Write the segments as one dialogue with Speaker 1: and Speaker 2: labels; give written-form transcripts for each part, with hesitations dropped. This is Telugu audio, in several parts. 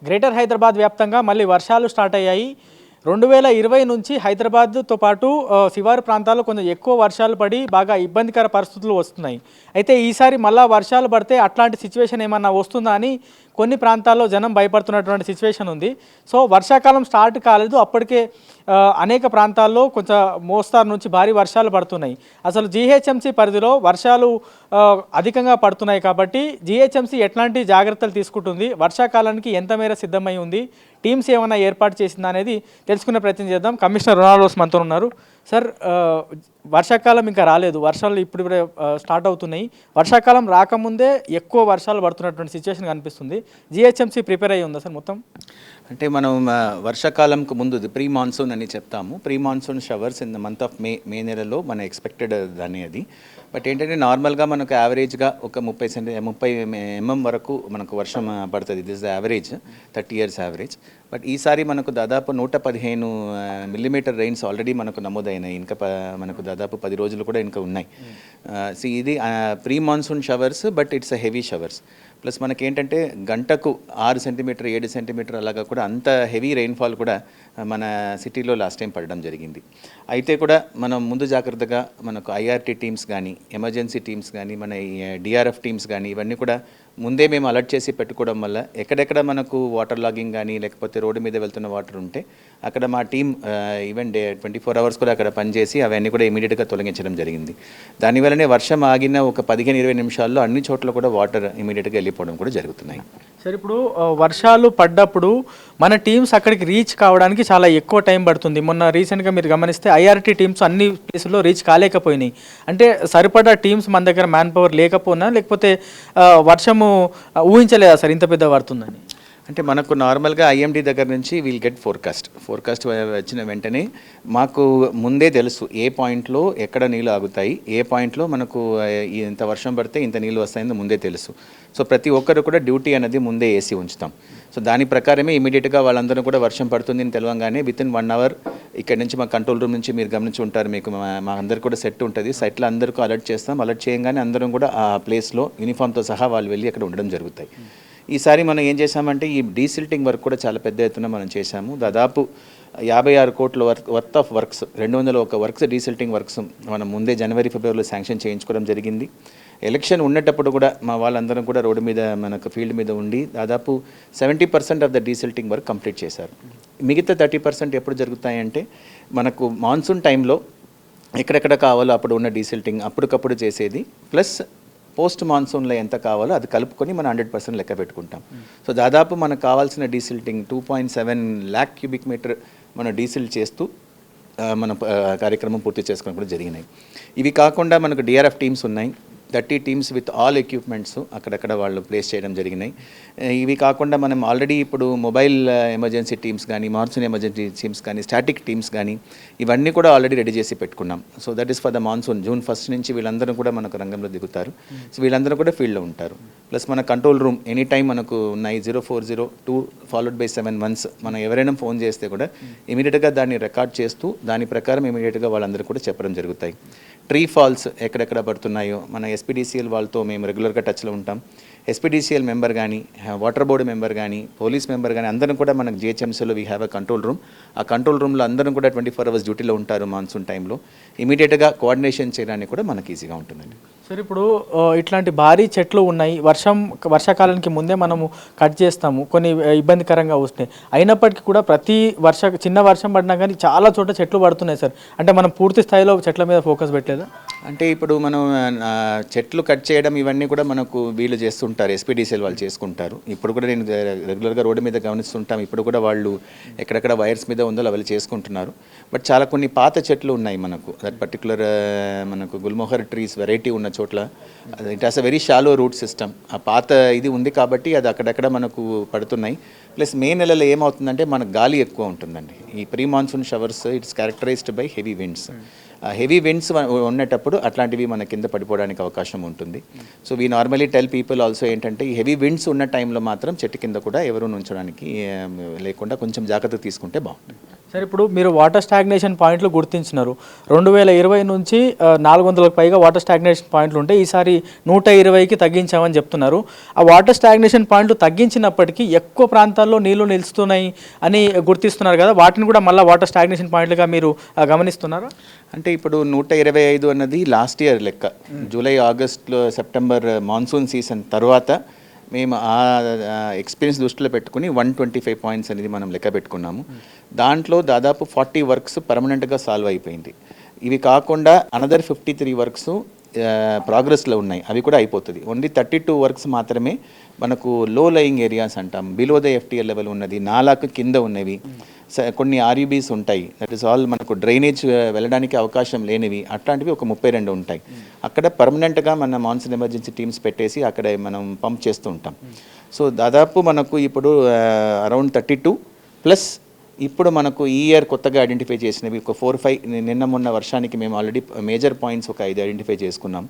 Speaker 1: గ్రేటర్ హైదరాబాద్ వ్యాప్తంగా మళ్ళీ వర్షాలు స్టార్ట్ అయ్యాయి. 2020 నుంచి హైదరాబాద్తో పాటు శివారు ప్రాంతాల్లో కొంచెం ఎక్కువ వర్షాలు పడి బాగా ఇబ్బందికర పరిస్థితులు వస్తున్నాయి. అయితే ఈసారి మళ్ళా వర్షాలు పడితే అట్లాంటి సిచ్యువేషన్ ఏమన్నా వస్తుందా అని కొన్ని ప్రాంతాల్లో జనం భయపడుతున్నటువంటి సిచ్యువేషన్ ఉంది. సో వర్షాకాలం స్టార్ట్ కాలేదు, అప్పటికే అనేక ప్రాంతాల్లో కొంచెం మోస్తారు నుంచి భారీ వర్షాలు పడుతున్నాయి. అసలు జీహెచ్ఎంసీ పరిధిలో వర్షాలు అధికంగా పడుతున్నాయి కాబట్టి జీహెచ్ఎంసీ ఎట్లాంటి జాగ్రత్తలు తీసుకుంటుంది, వర్షాకాలానికి ఎంత మేర సిద్ధమై ఉంది, టీమ్స్ ఏమైనా ఏర్పాటు చేసిందా అనేది తెలుసుకునే ప్రయత్నం చేద్దాం. కమిషనర్ రొనాల్డోస్ మనతో ఉన్నారు. సార్, వర్షాకాలం ఇంకా రాలేదు, వర్షాలు ఇప్పుడే స్టార్ట్ అవుతున్నాయి. వర్షాకాలం రాకముందే ఎక్కువ వర్షాలు పడుతున్నటువంటి సిచ్యువేషన్ కనిపిస్తుంది. జీహెచ్ఎంసీ ప్రిపేర్ అయ్యి ఉందా సార్ మొత్తం?
Speaker 2: అంటే మనం వర్షాకాలంకు ముందు ప్రీ మాన్సూన్ అని చెప్తాము. Pre monsoon showers in the month of May నెలలో మన ఎక్స్పెక్టెడ్ దాని అది. బట్ ఏంటంటే నార్మల్గా మనకు యావరేజ్గా ఒక 30 mm వరకు మనకు వర్షం పడుతుంది. This the average, 30 years average. But ఈసారి మనకు దాదాపు 115 mm రెయిన్స్ ఆల్రెడీ మనకు నమోదైనాయి. ఇంకా మనకు దాదాపు 10 రోజులు కూడా ఇంకా ఉన్నాయి. ఇది pre monsoon showers, but it's a heavy showers. Plus మనకేంటంటే గంటకు 6 సెంటీమీటర్ 7 సెంటీమీటర్ అలాగా కూడా అంత హెవీ రెయిన్ఫాల్ కూడా మన సిటీలో లాస్ట్ టైం పడడం జరిగింది. అయితే కూడా మనం ముందు జాగ్రత్తగా మనకు ఐఆర్టీ టీమ్స్ కానీ, ఎమర్జెన్సీ టీమ్స్ కానీ, మన డిఆర్ఎఫ్ టీమ్స్ కానీ ఇవన్నీ కూడా ముందే మేము అలర్ట్ చేసి పెట్టుకోవడం వల్ల ఎక్కడెక్కడ మనకు వాటర్ లాగింగ్ కానీ లేకపోతే రోడ్డు మీద వెళ్తున్న వాటర్ ఉంటే అక్కడ మా టీం ఈవెన్ 24 hours కూడా అక్కడ పనిచేసి అవన్నీ కూడా ఇమీడియట్గా తొలగించడం జరిగింది. దానివల్లనే వర్షం ఆగిన ఒక 15-20 నిమిషాల్లో అన్ని చోట్ల కూడా వాటర్ ఇమీడియట్గా వెళ్ళిపోవడం కూడా జరుగుతున్నాయి.
Speaker 1: సార్, ఇప్పుడు వర్షాలు పడ్డప్పుడు మన టీమ్స్ అక్కడికి రీచ్ కావడానికి చాలా ఎక్కువ టైం పడుతుంది. మొన్న రీసెంట్గా మీరు గమనిస్తే ఐఆర్టీ టీమ్స్ అన్ని ప్లేసుల్లో రీచ్ కాలేకపోయినాయి. అంటే సరిపడా టీమ్స్ మన దగ్గర మ్యాన్ పవర్ లేకపోయినా, లేకపోతే వర్షము ఊహించలేదా సార్ ఇంత పెద్ద పడుతుందని?
Speaker 2: అంటే మనకు నార్మల్గా ఐఎండీ దగ్గర నుంచి వీల్ గెట్ ఫోర్కాస్ట్ వచ్చిన వెంటనే మాకు ముందే తెలుసు ఏ పాయింట్లో ఎక్కడ నీళ్ళు ఆగుతాయి, ఏ పాయింట్లో మనకు ఇంత వర్షం పడితే ఇంత నీళ్ళు వస్తాయని ముందే తెలుసు. సో ప్రతి ఒక్కరు కూడా డ్యూటీ అనేది ముందే వేసి ఉంచుతాం. సో దాని ప్రకారమే ఇమీడియట్గా వాళ్ళందరూ కూడా వర్షం పడుతుంది అని తెలవంగానే వితిన్ 1 hour ఇక్కడ నుంచి మా కంట్రోల్ రూమ్ నుంచి మీరు గమనించి ఉంటారు, మీకు మా అందరు కూడా సెట్ ఉంటుంది. సెట్లో అందరికీ అలర్ట్ చేస్తాం. అలర్ట్ చేయగానే అందరం కూడా ఆ ప్లేస్లో యూనిఫామ్తో సహా వాళ్ళు వెళ్ళి అక్కడ ఉండడం జరుగుతాయి. ఈసారి మనం ఏం చేసామంటే ఈ డీసిల్టింగ్ వర్క్ కూడా చాలా పెద్ద ఎత్తున మనం చేశాము. దాదాపు 56 కోట్ల worth of works, 201 works desilting works మనం ముందే జనవరి ఫిబ్రవరిలో శాంక్షన్ చేయించుకోవడం జరిగింది. ఎలక్షన్ ఉన్నప్పుడు కూడా మా వాళ్ళందరం కూడా రోడ్డు మీద మనకు ఫీల్డ్ మీద ఉండి దాదాపు 70% of the desilting work complete చేశారు. మిగతా 30% ఎప్పుడు జరుగుతాయంటే మనకు మాన్సూన్ టైంలో ఎక్కడెక్కడ కావాలో అప్పుడు ఉన్న డీసిల్టింగ్ అప్పటికప్పుడు చేసేది, ప్లస్ పోస్ట్ మాన్సూన్లో ఎంత కావాలో అది కలుపుకొని మనం 100% లెక్క పెట్టుకుంటాం. సో దాదాపు మనకు కావాల్సిన డీసిల్టింగ్ 2.7 lakh cubic meter మనం డీసిల్ చేస్తూ మన కార్యక్రమం పూర్తి చేసుకోవడం కూడా జరిగినాయి. ఇవి కాకుండా మనకు డిఆర్ఎఫ్ టీమ్స్ ఉన్నాయి. 30 teams విత్ ఆల్ ఎక్విప్మెంట్స్ అక్కడక్కడ వాళ్ళు ప్లేస్ చేయడం జరిగినాయి. ఇవి కాకుండా మనం ఆల్రెడీ ఇప్పుడు మొబైల్ ఎమర్జెన్సీ టీమ్స్ కానీ, మాన్సూన్ ఎమర్జెన్సీ టీమ్స్ కానీ, స్టాటిక్ టీమ్స్ కానీ ఇవన్నీ కూడా ఆల్రెడీ రెడీ చేసి పెట్టుకున్నాం. So that is for the monsoon. June 1st నుంచి వీళ్ళందరూ కూడా మనకు రంగంలో దిగుతారు. సో వీళ్ళందరూ కూడా ఫీల్డ్లో ఉంటారు. ప్లస్ మన కంట్రోల్ రూమ్ ఎనీ టైం మనకు 904022/7 మనం ఎవరైనా ఫోన్ చేస్తే కూడా ఇమీడియట్గా దాన్ని రికార్డ్ చేస్తూ దాని ప్రకారం ఇమీడియట్గా వాళ్ళందరూ కూడా చెప్పడం జరుగుతాయి. ట్రీ ఫాల్స్ ఎక్కడెక్కడ పడుతున్నాయో మన ఎస్పీడీసీఎల్ వాళ్ళతో మేము రెగ్యులర్గా టచ్లో ఉంటాం. ఎస్పీడీసీఎల్ మెంబర్ కానీ, వాటర్ బోర్డు మెంబర్ కానీ, పోలీస్ మెంబర్ కానీ అందరం కూడా మనకు జిహెచ్ఎంసీలో we have a control room. ఆ కంట్రోల్ రూమ్లో అందరం కూడా 24 hours డ్యూటీలో ఉంటారు. మాన్సూన్ టైంలో ఇమీడియట్గా కోఆర్డినేషన్ చేయడానికి కూడా మనకు ఈజీగా ఉంటుందండి.
Speaker 1: సార్, ఇప్పుడు ఇట్లాంటి భారీ చెట్లు ఉన్నాయి, వర్షాకాలానికి ముందే మనము కట్ చేస్తాము, కొన్ని ఇబ్బందికరంగా వస్తున్నాయి. అయినప్పటికీ కూడా ప్రతి చిన్న వర్షం పడినా కానీ చాలా చోట చెట్లు పడుతున్నాయి సార్. అంటే మనం పూర్తి స్థాయిలో చెట్ల మీద ఫోకస్ పెట్టలేదా?
Speaker 2: అంటే ఇప్పుడు మనం చెట్లు కట్ చేయడం ఇవన్నీ కూడా మనకు వీళ్ళు చేస్తుంటారు, ఎస్పీడీసీఎల్ వాళ్ళు చేసుకుంటారు. ఇప్పుడు కూడా నేను రెగ్యులర్గా రోడ్డు మీద గమనిస్తుంటాం. ఇప్పుడు కూడా వాళ్ళు ఎక్కడెక్కడ వైర్స్ మీద ఉందో వాళ్ళు చేసుకుంటున్నారు. బట్ చాలా కొన్ని పాత చెట్లు ఉన్నాయి మనకు. దట్ పర్టికులర్ మనకు గుల్మోహర్ ట్రీస్ వెరైటీ ఉన్న చోట్ల it has a very shallow root system. ఆ పాత ఇది ఉంది కాబట్టి అది అక్కడక్కడ మనకు పడుతున్నాయి. ప్లస్ మే నెలలో ఏమవుతుందంటే మనకు గాలి ఎక్కువ ఉంటుందండి. ఈ pre monsoon showers it's characterised by heavy winds. Heavy winds ఉన్నప్పుడు అట్లాంటివి మన కింద పడిపోవడానికి అవకాశం ఉంటుంది. So we normally tell people also ఏంటంటే ఈ హెవీ విండ్స్ ఉన్న టైంలో మాత్రం చెట్టు కింద కూడా ఎవరు ఉంచడానికి లేకుండా కొంచెం జాగ్రత్త తీసుకుంటే బాగుంటుంది.
Speaker 1: సరే, ఇప్పుడు మీరు వాటర్ స్టాగ్నేషన్ పాయింట్లు గుర్తించినారు. 2020 నుంచి 400లకు పైగా వాటర్ స్టాగ్నేషన్ పాయింట్లు ఉంటే ఈసారి 120కి తగ్గించామని చెప్తున్నారు. ఆ వాటర్ స్టాగ్నేషన్ పాయింట్లు తగ్గించినప్పటికీ ఎక్కువ ప్రాంతాల్లో నీళ్లు నిలుస్తున్నాయి అని గుర్తిస్తున్నారు కదా, వాటిని కూడా మళ్ళీ వాటర్ స్టాగ్నేషన్ పాయింట్లుగా మీరు గమనిస్తున్నారా?
Speaker 2: అంటే ఇప్పుడు 125 అన్నది లాస్ట్ ఇయర్ లెక్క. జూలై, ఆగస్ట్లో, సెప్టెంబర్ మాన్సూన్ సీజన్ తర్వాత మేము ఆ ఎక్స్పీరియన్స్ దృష్టిలో పెట్టుకుని 125 పాయింట్స్ అనేది మనం లెక్క పెట్టుకున్నాము. దాంట్లో దాదాపు 40 వర్క్స్ పర్మనెంట్గా సాల్వ్ అయిపోయింది. ఇవి కాకుండా అనదర్ 53 వర్క్స్ ప్రోగ్రెస్లో ఉన్నాయి, అవి కూడా అయిపోతుంది. ఓన్లీ 32 వర్క్స్ మాత్రమే మనకు లో లయింగ్ ఏరియాస్ అంటాం, బిలో ద ఎఫ్టీఎల్ లెవెల్ ఉన్నది, నాలాకు కింద ఉన్నవి, కొన్ని ఆర్యూబీస్ ఉంటాయి, దట్ ఈస్ ఆల్ మనకు డ్రైనేజ్ వెళ్ళడానికి అవకాశం లేనివి, అట్లాంటివి ఒక 32 ఉంటాయి. అక్కడ పర్మనెంట్గా మన మాన్సూన్ ఎమర్జెన్సీ టీమ్స్ పెట్టేసి అక్కడ మనం పంప్ చేస్తూ ఉంటాం. సో దాదాపు మనకు ఇప్పుడు అరౌండ్ 32 ప్లస్ ఇప్పుడు మనకు ఈ ఇయర్ కొత్తగా ఐడెంటిఫై చేసినవి ఒక 4-5, నిన్న మొన్న వర్షానికి మేము ఆల్రెడీ మేజర్ పాయింట్స్ ఒక 5 ఐడెంటిఫై చేసుకున్నాం,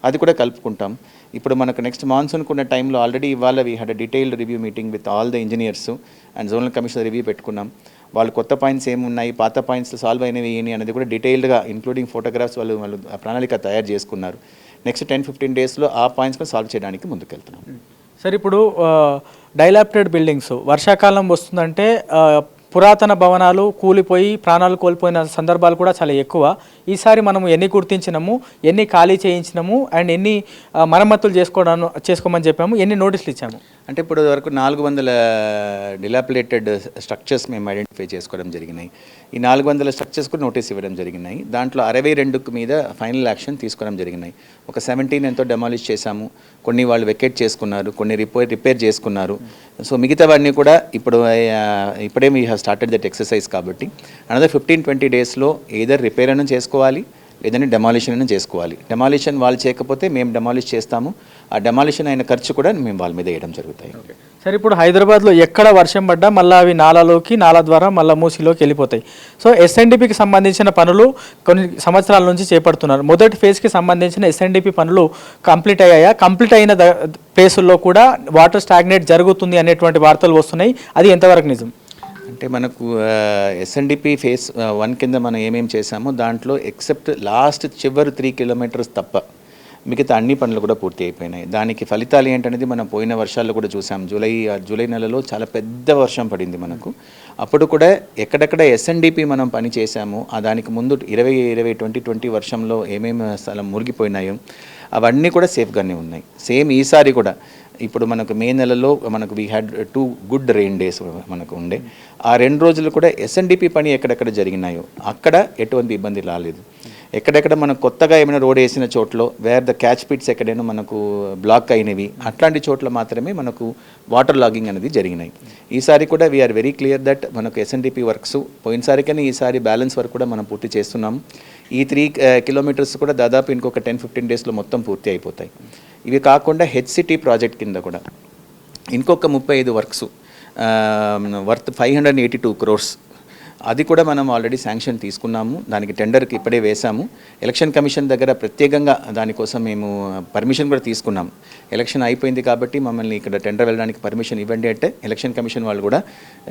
Speaker 2: అది కూడా కలుపుకుంటాం. ఇప్పుడు మనకు నెక్స్ట్ మాన్సూన్కి ఉన్న టైంలో ఆల్రెడీ ఇవాళ we had detailed review meeting with all the engineers and zonal commissioner review పెట్టుకున్నాం. వాళ్ళు కొత్త పాయింట్స్ ఏమున్నాయి, పాత పాయింట్స్ సాల్వ్ అయినవి ఏంటి అనేది కూడా డీటెయిల్డ్గా ఇంక్లూడింగ్ ఫోటోగ్రాఫ్స్ వాళ్ళు ప్రణాళిక తయారు చేసుకున్నారు. నెక్స్ట్ 10-15 డేస్లో ఆ పాయింట్స్ కూడా సాల్వ్ చేయడానికి ముందుకెళ్తున్నాం.
Speaker 1: సరే, ఇప్పుడు డైలాప్టెడ్ బిల్డింగ్స్ వర్షాకాలం వస్తుందంటే పురాతన భవనాలు కూలిపోయి ప్రాణాలు కోల్పోయిన సందర్భాలు కూడా చాలా ఎక్కువ. ఈసారి మనము ఎన్ని గుర్తించినాము, ఎన్ని ఖాళీ చేయించినాము అండ్ ఎన్ని మరమ్మతులు చేసుకోమని చెప్పాము, ఎన్ని నోటీసులు ఇచ్చాము?
Speaker 2: అంటే ఇప్పుడు వరకు 400 డిలాపిలేటెడ్ స్ట్రక్చర్స్ మేము ఐడెంటిఫై చేసుకోవడం జరిగినాయి. ఈ 400 స్ట్రక్చర్స్ కూడా నోటీస్ ఇవ్వడం జరిగినాయి. దాంట్లో 62 మీద ఫైనల్ యాక్షన్ తీసుకోవడం జరిగినాయి. ఒక 17 ఎంతో డెమాలిష్ చేశాము, కొన్ని వాళ్ళు వెకేట్ చేసుకున్నారు, కొన్ని రిపేర్ చేసుకున్నారు. సో మిగతావన్నీ కూడా ఇప్పుడే we have started that exercise. కాబట్టి అనదర్ 15-20 డేస్లో ఏదర్ రిపేర్ అని చేసుకోవాలి, లేదంటే డెమాలిషన్ అని చేసుకోవాలి. డెమాలిషన్ వాళ్ళు చేయకపోతే మేము డెమాలిష్ చేస్తాము. ఆ డెమాలిషన్ అయిన ఖర్చు కూడా మేము వాళ్ళ మీద వేయడం జరుగుతాయి.
Speaker 1: సరే, ఇప్పుడు హైదరాబాద్లో ఎక్కడ వర్షం పడ్డా మళ్ళీ అవి నాలా ద్వారా మళ్ళీ మూసీలోకి వెళ్ళిపోతాయి. సో ఎస్ఎన్డిపికి సంబంధించిన పనులు కొన్ని సంవత్సరాల నుంచి చేపడుతున్నారు. మొదటి ఫేజ్కి సంబంధించిన ఎస్ఎన్డిపి పనులు కంప్లీట్ అయ్యాయా? కంప్లీట్ అయిన ప్లేసుల్లో కూడా వాటర్ స్టాగ్నేట్ జరుగుతుంది అనేటువంటి వార్తలు వస్తున్నాయి, అది ఎంతవరకు నిజం?
Speaker 2: అంటే మనకు ఎస్ఎన్డిపి ఫేజ్ 1 కింద మనం ఏమేమి చేసామో దాంట్లో ఎక్సెప్ట్ లాస్ట్ చివరి 3 కిలోమీటర్స్ తప్ప మిగతా అన్ని పనులు కూడా పూర్తి అయిపోయినాయి. దానికి ఫలితాలు ఏంటనేది మనం పోయిన వర్షాల్లో కూడా చూసాం. జూలై నెలలో చాలా పెద్ద వర్షం పడింది మనకు. అప్పుడు కూడా ఎక్కడెక్కడ ఎస్ఎన్డిపి మనం పని చేసామో దానికి ముందు 2020 వర్షంలో ఏమేమి స్థలం మురిగిపోయినాయో అవన్నీ కూడా సేఫ్గానే ఉన్నాయి. సేమ్ ఈసారి కూడా ఇప్పుడు మనకు మే నెలలో మనకు we had 2 good rain days మనకు ఉండే. ఆ 2 రోజులు కూడా ఎస్ఎన్డిపి పని ఎక్కడెక్కడ జరిగినాయో అక్కడ ఎటువంటి ఇబ్బంది రాలేదు. ఎక్కడెక్కడ మనకు కొత్తగా ఏమైనా రోడ్ వేసిన చోట్ల వేర్ ద క్యాచ్ పిట్స్ ఎక్కడైనా మనకు బ్లాక్ అయినవి అట్లాంటి చోట్ల మాత్రమే మనకు వాటర్ లాగింగ్ అనేది జరిగినాయి. ఈసారి కూడా వీఆర్ వెరీ క్లియర్ దట్ మనకు ఎస్ఎన్డిపి వర్క్స్ పోయినసారికనే ఈసారి బ్యాలెన్స్ వర్క్ కూడా మనం పూర్తి చేస్తున్నాము. ఈ 3 కిలోమీటర్స్ కూడా దాదాపు ఇంకొక 10-15 డేస్లో మొత్తం పూర్తి అయిపోతాయి. ఇవి కాకుండా హెచ్సిటీ ప్రాజెక్ట్ కింద కూడా ఇంకొక 35 వర్క్స్ వర్త్ 582 crores అది కూడా మనం ఆల్రెడీ శాంక్షన్ తీసుకున్నాము. దానికి టెండర్కి ఇప్పుడే వేసాము. ఎలక్షన్ కమిషన్ దగ్గర ప్రత్యేకంగా దానికోసం మేము పర్మిషన్ కూడా తీసుకున్నాం. ఎలక్షన్ అయిపోయింది కాబట్టి మమ్మల్ని ఇక్కడ టెండర్ వెళ్ళడానికి పర్మిషన్ ఇవ్వండి అంటే ఎలక్షన్ కమిషన్ వాళ్ళు కూడా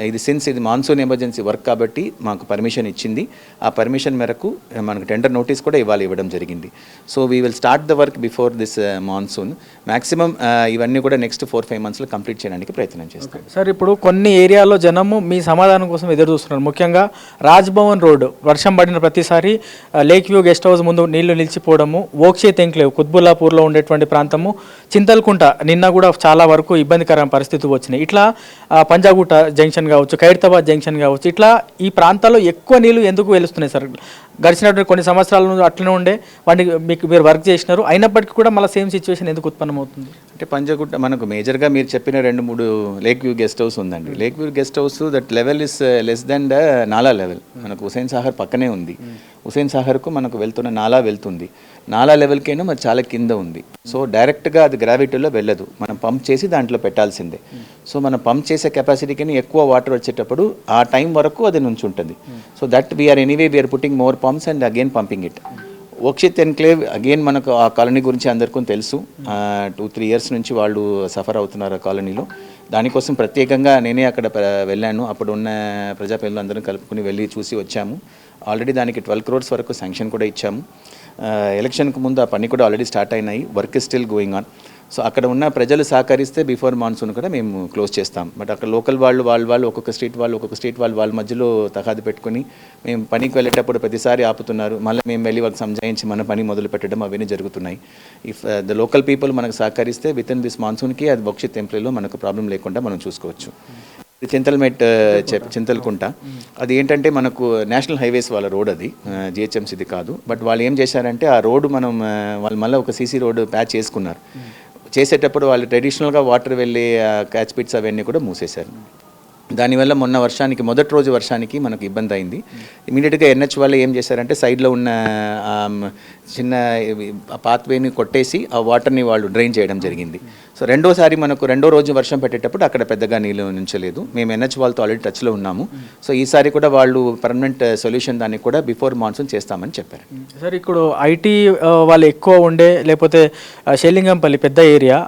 Speaker 2: ఇది మాన్సూన్ ఎమర్జెన్సీ వర్క్ కాబట్టి మాకు పర్మిషన్ ఇచ్చింది. ఆ పర్మిషన్ మేరకు మనకు టెండర్ నోటీస్ కూడా ఇవ్వడం జరిగింది. So we will start the work before this monsoon. Maximum ఇవన్నీ కూడా నెక్స్ట్ 4-5 monthsలో కంప్లీట్ చేయడానికి ప్రయత్నం చేస్తాం.
Speaker 1: సార్, ఇప్పుడు కొన్ని ఏరియాల్లో జనము మీ సమాధానం కోసం ఎదురు చూస్తున్నారు. ముఖ్యంగా రాజ్భవన్ రోడ్ వర్షం పడిన ప్రతిసారి లేక్ వ్యూ గెస్ట్ హౌస్ ముందు నీళ్లు నిలిచిపోవడము, ఓక్షేత్ ఎంక్లేవ్ కుత్బుల్లాపూర్లో ఉండేటువంటి ప్రాంతము, చింతల్కుంట నిన్న కూడా చాలా వరకు ఇబ్బందికరమైన పరిస్థితులు వచ్చినాయి. ఇట్లా పంజాగుట్ట జంక్షన్ కావచ్చు, ఖైరతాబాద్ జంక్షన్ కావచ్చు, ఇట్లా ఈ ప్రాంతాల్లో ఎక్కువ నీళ్లు ఎందుకు వెలుస్తున్నాయి సార్? గడిచినటువంటి కొన్ని సంవత్సరాల నుండి అట్లనే ఉండే వాటికి మీరు వర్క్ చేసినారు, అయినప్పటికీ కూడా మళ్ళీ సేమ్ సిచ్యువేషన్ ఎందుకు ఉత్పన్నమవుతుంది?
Speaker 2: అంటే పంజాగుట్ట మనకు మేజర్గా మీరు చెప్పిన 2-3 లేక్ వ్యూ గెస్ట్ హౌస్ ఉందండి. Lake view guest house that level is less than the నాలా లెవెల్. మనకు హుసేన్ సాగర్ పక్కనే ఉంది. హుసేన్ సాగర్కు మనకు వెళ్తున్న నాలా వెళ్తుంది. నాలా లెవెల్కైనా మరి చాలా కింద ఉంది. సో డైరెక్ట్గా అది గ్రావిటీలో వెళ్ళదు, మనం పంప్ చేసి దాంట్లో పెట్టాల్సిందే. సో మనం పంప్ చేసే కెపాసిటీకి ఎక్కువ వాటర్ వచ్చేటప్పుడు ఆ టైం వరకు అది నుంచి ఉంటుంది. So that we are putting more pumps and again pumping it. Okshith enclave again మనకు ఆ కాలనీ గురించి అందరికీ తెలుసు. 2-3 years నుంచి వాళ్ళు సఫర్ అవుతున్నారు ఆ కాలనీలో. దానికోసం ప్రత్యేకంగా నేనే అక్కడ వెళ్ళాను. అప్పుడు ఉన్న ప్రజాప్రతినిధులు అందరం కలుపుకుని వెళ్ళి చూసి వచ్చాము. ఆల్రెడీ దానికి 12 crores వరకు శాంక్షన్ కూడా ఇచ్చాము. ఎలక్షన్కు ముందు ఆ పని కూడా ఆల్రెడీ స్టార్ట్ అయినాయి. Work is still going on. So అక్కడ ఉన్న ప్రజలు సహకరిస్తే బిఫోర్ మాన్సూన్ కూడా మేము క్లోజ్ చేస్తాం. బట్ అక్కడ లోకల్ వాళ్ళు ఒక్కొక్క స్ట్రీట్ వాళ్ళ మధ్యలో తగాదు పెట్టుకుని మేము పనికి వెళ్ళేటప్పుడు ప్రతిసారి ఆపుతున్నారు. మళ్ళీ మేము వెళ్ళి వాళ్ళకి సంజాయించి మన పని మొదలు పెట్టడం అవన్నీ జరుగుతున్నాయి. ఇఫ్ ద లోకల్ పీపుల్ మనకు సహకరిస్తే విత్ ఇన్ దిస్ మాన్సూన్కి అది భవిష్యత్ ఎంప్లాయ్లో మనకు ప్రాబ్లం లేకుండా మనం చూసుకోవచ్చు. చింతల్మెట్ చింతలకుంట అది ఏంటంటే మనకు నేషనల్ హైవేస్ వాళ్ళ రోడ్, అది జిహెచ్ఎంసీది కాదు. బట్ వాళ్ళు ఏం చేశారంటే ఆ రోడ్డు వాళ్ళు మళ్ళీ ఒక సీసీ రోడ్డు ప్యాచ్ చేసుకున్నారు. చేసేటప్పుడు వాళ్ళు ట్రెడిషనల్గా వాటర్ వెళ్ళే క్యాచ్ పిట్స్ అవన్నీ కూడా మూసేశారు. దానివల్ల మొదటి రోజు వర్షానికి మనకు ఇబ్బంది అయింది. ఇమీడియట్గా ఎన్హెచ్ వాళ్ళు ఏం చేశారంటే సైడ్లో ఉన్న చిన్న పాత్వేని కొట్టేసి ఆ వాటర్ని వాళ్ళు డ్రైన్ చేయడం జరిగింది. సో రెండో రోజు వర్షం పెట్టేటప్పుడు అక్కడ పెద్దగా నీళ్ళు నుంచలేదు. మేము ఎన్హెచ్ వాళ్ళతో ఆల్రెడీ టచ్లో ఉన్నాము. సో ఈసారి కూడా వాళ్ళు పర్మనెంట్ సొల్యూషన్ దాన్ని కూడా బిఫోర్ మాన్సూన్ చేస్తామని చెప్పారు.
Speaker 1: సార్ ఇప్పుడు ఐటీ వాళ్ళు ఎక్కువ ఉండే లేకపోతే షేలింగంపల్లి పెద్ద ఏరియా,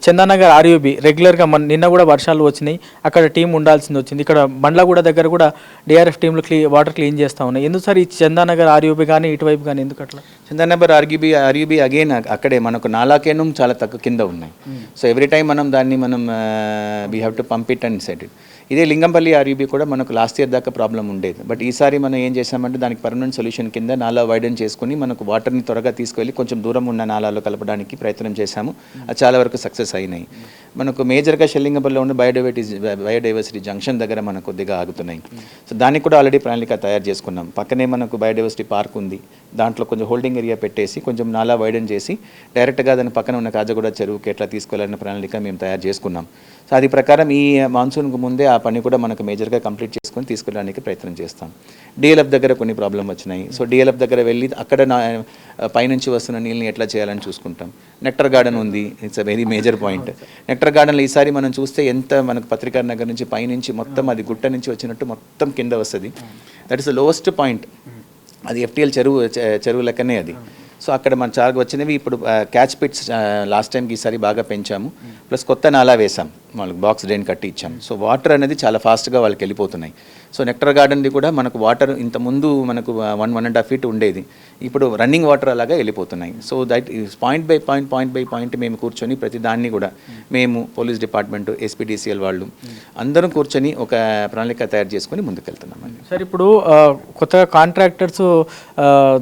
Speaker 1: చందానగర్ ఆర్యూబీ రెగ్యులర్గా నిన్న కూడా వర్షాలు వచ్చినాయి, అక్కడ టీం ఉండాల్సింది వచ్చింది. ఇక్కడ బండ్లగూడ దగ్గర కూడా డిఆర్ఎఫ్ టీంలు వాటర్ క్లీన్ చేస్తూ ఉన్నాయి. ఎందుకు సార్ ఈ చందానగర్ ఆర్యూబీ కానీ ఇటువైపు కానీ ఎందుకు అట్లా?
Speaker 2: చందానగర్ ఆర్యూబీ అగైన్ అక్కడే మనకు నాలాకేనం చాలా తక్కువ కింద ఉన్నాయి. సో ఎవ్రీ టైం దాన్ని we have to pump it and set it. ఇదే లింగంపల్లి ఆర్యూబీ కూడా మనకు లాస్ట్ ఇయర్ దాకా ప్రాబ్లం ఉండేది. బట్ ఈసారి మనం ఏం చేసామంటే దానికి పర్మనెంట్ సొల్యూషన్ కింద నాలా వైడన్ చేసుకుని మనకు వాటర్ని త్వరగా తీసుకువెళ్ళి కొంచెం దూరం ఉన్న నాలాలో కలపడానికి ప్రయత్నం చేశాము. అది చాలా వరకు సక్సెస్ అయినాయి. మనకు మేజర్గా షెల్లింగంపల్లిలో ఉన్న బయోడైవర్సిటీ జంక్షన్ దగ్గర మనకు కొద్దిగా ఆగుతున్నాయి. సో దానికి కూడా ఆల్రెడీ ప్రణాళిక తయారు చేసుకున్నాం. పక్కనే మనకు బయోడైవర్సిటీ పార్క్ ఉంది, దాంట్లో కొంచెం హోల్డింగ్ ఏరియా పెట్టేసి కొంచెం నాలా వైడన్ చేసి డైరెక్ట్గా దాని పక్కన ఉన్న కాజగూడ చెరువుకి ఎట్లా తీసుకెళ్లాలన్న ప్రణాళిక మేము తయారు చేసుకున్నాం. సో అది ప్రకారం ఈ మాన్సూన్కు ముందే ఆ పని కూడా మనకు మేజర్గా కంప్లీట్ చేసుకొని తీసుకెళ్ళడానికి ప్రయత్నం చేస్తాం. డిఎల్ఎఫ్ దగ్గర కొన్ని ప్రాబ్లం వచ్చినాయి. సో డిఎల్ఎఫ్ దగ్గర వెళ్ళి అక్కడ పైనుంచి వస్తున్న నీళ్ళని ఎట్లా చేయాలని చూసుకుంటాం. నెక్టర్ గార్డెన్ ఉంది, it's a very major point. Nectar గార్డెన్లో ఈసారి మనం చూస్తే ఎంత మనకు పత్రికా నగర్ నుంచి పైనుంచి మొత్తం అది గుట్ట నుంచి వచ్చినట్టు మొత్తం కింద వస్తుంది. That is the lowest point. అది ఎఫ్టీఎల్ చెరువు లెక్కనే అది. సో అక్కడ మన చాలా వచ్చినవి. ఇప్పుడు క్యాచ్ పిట్స్ లాస్ట్ టైంకి ఈసారి బాగా పెంచాము. ప్లస్ కొత్త నాలా వేసాం, వాళ్ళకి బాక్స్ డ్రైన్ కట్టి ఇచ్చాం. సో వాటర్ అనేది చాలా ఫాస్ట్గా వాళ్ళకి వెళ్ళిపోతున్నాయి. సో నెక్టర్ గార్డెన్ది కూడా మనకు వాటర్ ఇంతకుముందు మనకు 1.5 feet ఉండేది, ఇప్పుడు రన్నింగ్ వాటర్ అలాగా వెళ్ళిపోతున్నాయి. So that is point by point మేము కూర్చొని ప్రతి దాన్ని కూడా మేము పోలీస్ డిపార్ట్మెంట్, ఎస్పీడీసీఎల్ వాళ్ళు అందరం కూర్చొని ఒక ప్రణాళిక తయారు చేసుకొని ముందుకెళ్తున్నామండి.
Speaker 1: సార్ ఇప్పుడు కొత్తగా కాంట్రాక్టర్స్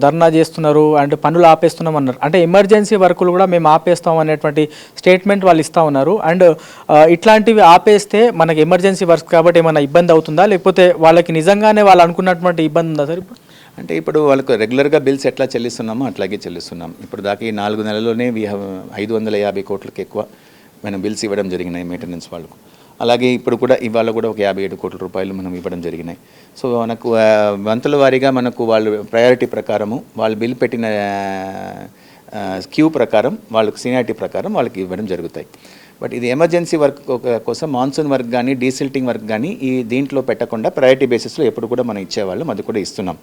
Speaker 1: ధర్నా చేస్తున్నారు అండ్ పనులు ఆపేస్తున్నాం అన్నారు. అంటే ఎమర్జెన్సీ వర్కులు కూడా మేము ఆపేస్తాం అనేటువంటి స్టేట్మెంట్ వాళ్ళు ఇస్తూ ఉన్నారు. అండ్ ఇట్లాంటివి ఆపేస్తే మనకి ఎమర్జెన్సీ వర్క్స్ కాబట్టి ఏమైనా ఇబ్బంది అవుతుందా, లేకపోతే వాళ్ళకి నిజంగానే వాళ్ళు అనుకున్నటువంటి ఇబ్బంది ఉందా సార్? ఇప్పుడు
Speaker 2: అంటే ఇప్పుడు వాళ్ళకు రెగ్యులర్గా బిల్స్ ఎట్లా చెల్లిస్తున్నామో అట్లాగే చెల్లిస్తున్నాం. ఇప్పుడు దాకా ఈ 4 నెలల్లోనే 550 కోట్లకు ఎక్కువ మనం బిల్స్ ఇవ్వడం జరిగినాయి మెయింటెనెన్స్ వాళ్ళకు. అలాగే ఇప్పుడు కూడా ఇవాళ కూడా ఒక 57 కోట్ల రూపాయలు మనం ఇవ్వడం జరిగినాయి. సో మనకు వంతుల వారీగా మనకు వాళ్ళు ప్రయారిటీ ప్రకారము వాళ్ళు బిల్ పెట్టిన క్యూ ప్రకారం వాళ్ళకు సీనియారిటీ ప్రకారం వాళ్ళకి ఇవ్వడం జరుగుతాయి. బట్ ఇది ఎమర్జెన్సీ వర్క్ కోసం మాన్సూన్ వర్క్ కానీ డీసిల్టింగ్ వర్క్ కానీ ఈ దీంట్లో పెట్టకుండా ప్రయారిటీ బేసిస్లో ఎప్పుడు కూడా మనం ఇచ్చేవాళ్ళం, అది కూడా ఇస్తున్నాం.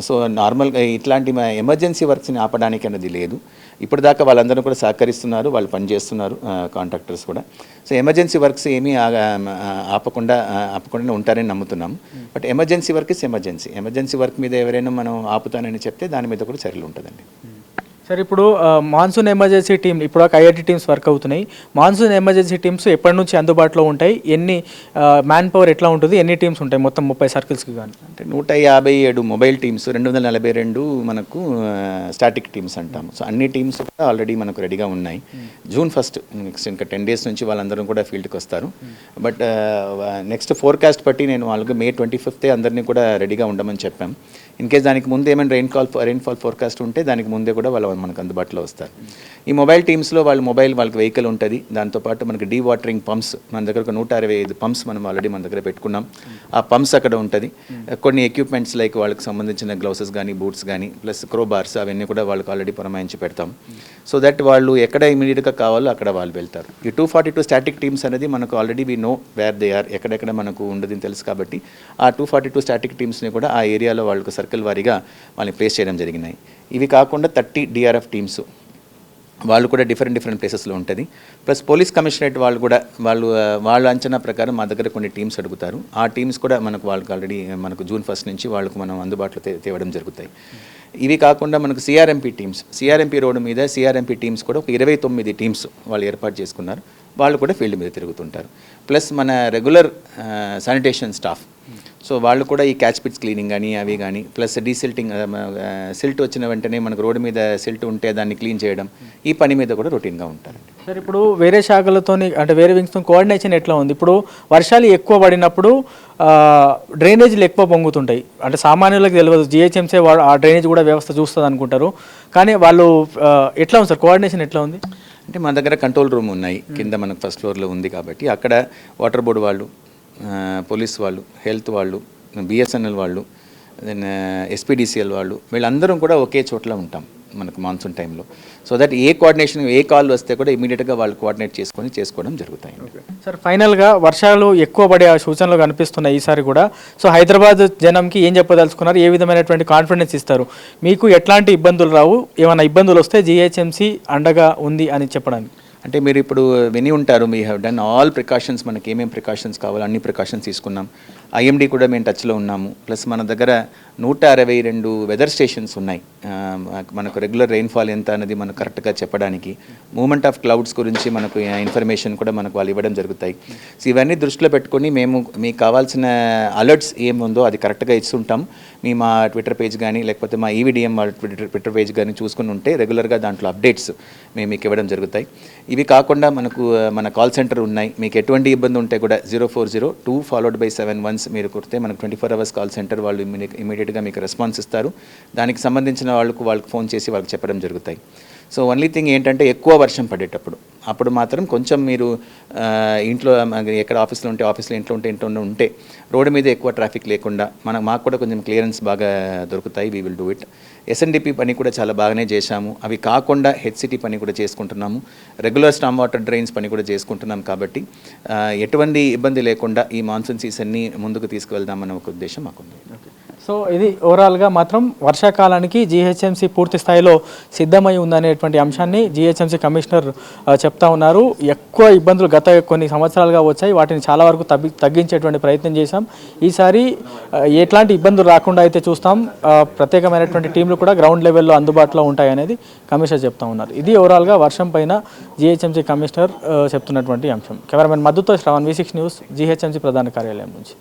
Speaker 2: సో నార్మల్గా ఇట్లాంటి ఎమర్జెన్సీ వర్క్స్ని ఆపడానికి అనేది లేదు. ఇప్పుడు దాకా వాళ్ళందరూ కూడా సహకరిస్తున్నారు, వాళ్ళు పనిచేస్తున్నారు, కాంట్రాక్టర్స్ కూడా. సో ఎమర్జెన్సీ వర్క్స్ ఏమీ ఆపకుండా ఉంటారని నమ్ముతున్నాం. But emergency work is emergency work మీద ఎవరైనా మనం ఆపుతానని చెప్తే దాని మీద కూడా చర్యలు ఉంటుందండి.
Speaker 1: సార్ ఇప్పుడు మాన్సూన్ ఎమర్జెన్సీ టీమ్ ఇప్పుడు ఐఐటీ టీమ్స్ వర్క్ అవుతున్నాయి. మాన్సూన్ ఎమర్జెన్సీ టీమ్స్ ఎప్పటి నుంచి అందుబాటులో ఉంటాయి, ఎన్ని మ్యాన్ పవర్ ఎట్లా ఉంటుంది, ఎన్ని టీమ్స్ ఉంటాయి మొత్తం 30 సర్కిల్స్కి కానీ? అంటే
Speaker 2: 157 మొబైల్ టీమ్స్, 242 మనకు స్టాటిక్ టీమ్స్ అంటాము. సో అన్ని టీమ్స్ కూడా ఆల్రెడీ మనకు రెడీగా ఉన్నాయి. June 1st నెక్స్ట్ ఇంకా 10 days నుంచి వాళ్ళందరూ కూడా ఫీల్డ్కి వస్తారు. బట్ నెక్స్ట్ ఫోర్కాస్ట్ బట్టి నేను వాళ్ళకి May 25th అందరినీ కూడా రెడీగా ఉండమని చెప్పాం. ఇన్ కేస్ దానికి ముందు ఏమైనా రెయిన్ఫాల్ ఫోర్కాస్ట్ ఉంటే దానికి ముందే కూడా వాళ్ళు మనకు అందుబాటులో వస్తారు. ఈ మొబైల్ టీమ్స్లో వాళ్ళకి వెహికల్ ఉంటుంది. దాంతోపాటు మనకి డీ వాటరింగ్ పంప్స్ మన దగ్గర ఒక 165 పంప్స్ మనం ఆల్రెడీ మన దగ్గర పెట్టుకున్నాం. ఆ పంప్స్ అక్కడ ఉంటుంది. కొన్ని ఎక్విప్మెంట్స్ లైక్ వాళ్ళకి సంబంధించిన గ్లౌసెస్ కానీ బూట్స్ కానీ ప్లస్ క్రోబార్స్ అవన్నీ కూడా వాళ్ళకి ఆల్రెడీ పురమాయించి పెడతాం. సో దట్ వాళ్ళు ఎక్కడ ఇమీడియట్గా కావాలో అక్కడ వాళ్ళు వెళ్తారు. ఈ 242 స్టాటిక్ టీమ్స్ అనేది మనకు already we know where they are, ఎక్కడెక్కడ మనకు ఉండదని తెలుసు. కాబట్టి ఆ 242 స్టాటిక్ టీమ్స్ని కూడా ఆ ఏరియాలో వాళ్ళకు సర్కిల్ వారీగా వాళ్ళని ప్లేస్ చేయడం జరిగినాయి. ఇవి కాకుండా 30 డిఆర్ఎఫ్ టీమ్స్ వాళ్ళు కూడా డిఫరెంట్ ప్లేసెస్లో ఉంటుంది. ప్లస్ పోలీస్ కమిషనరేట్ వాళ్ళు కూడా వాళ్ళ అంచనా ప్రకారం మా దగ్గర కొన్ని టీమ్స్ అడుగుతారు. ఆ టీమ్స్ కూడా వాళ్ళకి ఆల్రెడీ మనకు జూన్ 1 నుంచి వాళ్ళకు మనం అందుబాటులో తేవడం జరుగుతాయి. ఇవి కాకుండా మనకు సిఆర్ఎంపీ రోడ్డు మీద సిఆర్ఎంపీ టీమ్స్ కూడా ఒక 29 టీమ్స్ వాళ్ళు ఏర్పాటు చేసుకున్నారు. వాళ్ళు కూడా ఫీల్డ్ మీద తిరుగుతుంటారు. ప్లస్ మన రెగ్యులర్ శానిటేషన్ స్టాఫ్, సో వాళ్ళు కూడా ఈ క్యాచ్ పిట్స్ క్లీనింగ్ కానీ అవి కానీ, ప్లస్ డీసిల్టింగ్, సిల్ట్ వచ్చిన వెంటనే మనకు రోడ్డు మీద సిల్ట్ ఉంటే దాన్ని క్లీన్ చేయడం, ఈ పని మీద కూడా రొటీన్గా ఉంటారండి.
Speaker 1: సార్ ఇప్పుడు వేరే శాఖలతో అంటే వేరే వింగ్స్తో కోఆర్డినేషన్ ఎట్లా ఉంది? ఇప్పుడు వర్షాలు ఎక్కువ పడినప్పుడు డ్రైనేజీలు ఎక్కువ పొంగుతుంటాయి, అంటే సామాన్యులకు తెలియదు, జిహెచ్ఎంసీ ఆ డ్రైనేజ్ కూడా వ్యవస్థ చూస్తుంది అనుకుంటారు, కానీ వాళ్ళు ఎట్లా ఉంది సార్, కోఆర్డినేషన్ ఎట్లా ఉంది?
Speaker 2: అంటే మా దగ్గర కంట్రోల్ రూమ్ ఉన్నాయి, కింద మనకు ఫస్ట్ ఫ్లోర్లో ఉంది కాబట్టి అక్కడ వాటర్ బోర్డు వాళ్ళు, పోలీస్ వాళ్ళు, హెల్త్ వాళ్ళు, బిఎస్ఎన్ఎల్ వాళ్ళు, దెన్ ఎస్పీడీసీఎల్ వాళ్ళు, వీళ్ళందరం కూడా ఒకే చోట్ల ఉంటాం మనకు మాన్సూన్ టైంలో. So that A coordination, A call వస్తే కూడా ఇమీడియట్గా వాళ్ళు కోఆర్డినేట్ చేసుకోవడం జరుగుతాయి.
Speaker 1: సార్ ఫైనల్గా వర్షాలు ఎక్కువ పడే సూచనలు కనిపిస్తున్నాయి ఈసారి కూడా. సో హైదరాబాద్ జనంకి ఏం చెప్పదలుచుకున్నారు, ఏ విధమైనటువంటి కాన్ఫిడెన్స్ ఇస్తారు, మీకు ఎట్లాంటి ఇబ్బందులు రావు, ఏమైనా ఇబ్బందులు వస్తే జిహెచ్ఎంసీ అండగా ఉంది అని చెప్పడానికి?
Speaker 2: అంటే మీరు ఇప్పుడు విని ఉంటారు, we have done all precautions, మనకి ఏమేమి ప్రికాషన్స్ కావాలో అన్ని ప్రికాషన్స్ తీసుకున్నాం. ఐఎండి కూడా మేము టచ్లో ఉన్నాము. ప్లస్ మన దగ్గర 162 వెదర్ స్టేషన్స్ ఉన్నాయి. మనకు రెగ్యులర్ రెయిన్ఫాల్ ఎంత అనేది మనకు కరెక్ట్గా చెప్పడానికి, మూమెంట్ ఆఫ్ క్లౌడ్స్ గురించి మనకు ఇన్ఫర్మేషన్ కూడా మనకు వాళ్ళు ఇవ్వడం జరుగుతాయి. సో ఇవన్నీ దృష్టిలో పెట్టుకొని మేము మీకు కావాల్సిన అలర్ట్స్ ఏముందో అది కరెక్ట్గా ఇస్తుంటాం. మా ట్విట్టర్ పేజ్ కానీ లేకపోతే మా ఈవీడిఎం వాళ్ళ ట్విట్టర్ పేజ్ కానీ చూసుకుని ఉంటే రెగ్యులర్గా దాంట్లో అప్డేట్స్ మేము మీకు ఇవ్వడం జరుగుతాయి. ఇవి కాకుండా మన కాల్ సెంటర్ ఉన్నాయి. మీకు ఎటువంటి ఇబ్బంది ఉంటే కూడా 040-2 మీరు కొడితే మనకు 24 hours కాల్ సెంటర్ వాళ్ళు ఇమీడియట్గా మీకు రెస్పాన్స్ ఇస్తారు. దానికి సంబంధించిన వాళ్ళకి ఫోన్ చేసి వాళ్ళకి చెప్పడం జరుగుతాయి. సో ఓన్లీ థింగ్ ఏంటంటే ఎక్కువ వర్షం పడేటప్పుడు అప్పుడు మాత్రం కొంచెం మీరు ఇంట్లో ఎక్కడ ఆఫీస్లో ఉంటే రోడ్డు మీద ఎక్కువ ట్రాఫిక్ లేకుండా మాకు కూడా కొంచెం క్లియరెన్స్ బాగా దొరుకుతాయి. We will do it. SNDP పని కూడా చాలా బాగానే చేశాము. అవి కాకుండా హెచ్సిటీ పని కూడా చేసుకుంటున్నాము. రెగ్యులర్ స్టామ్ వాటర్ డ్రైన్స్ పని కూడా చేసుకుంటున్నాం. కాబట్టి ఎటువంటి ఇబ్బంది లేకుండా ఈ మాన్సూన్ సీజన్ని ముందుకు తీసుకువెళ్దామన్న ఒక ఉద్దేశం మాకుంది.
Speaker 1: సో ఇది ఓవరాల్గా మాత్రం వర్షాకాలానికి జిహెచ్ఎంసీ పూర్తి స్థాయిలో సిద్ధమై ఉందనేటువంటి అంశాన్ని జిహెచ్ఎంసీ కమిషనర్ చెప్తా ఉన్నారు. ఎక్కువ ఇబ్బందులు గత కొన్ని సంవత్సరాలుగా వచ్చాయి, వాటిని చాలా వరకు తగ్గించేటువంటి ప్రయత్నం చేశాం. ఈసారి ఎట్లాంటి ఇబ్బందులు రాకుండా అయితే చూస్తాం. ప్రత్యేకమైనటువంటి టీంలు కూడా గ్రౌండ్ లెవెల్లో అందుబాటులో ఉంటాయనేది కమిషనర్ చెప్తా ఉన్నారు. ఇది ఓవరాల్గా వర్షం పైన జిహెచ్ఎంసీ కమిషనర్ చెప్తున్నటువంటి అంశం. కెమెరామెన్ మధుతో శ్రవణ్, V6 న్యూస్, జిహెచ్ఎంసీ ప్రధాన కార్యాలయం నుంచి.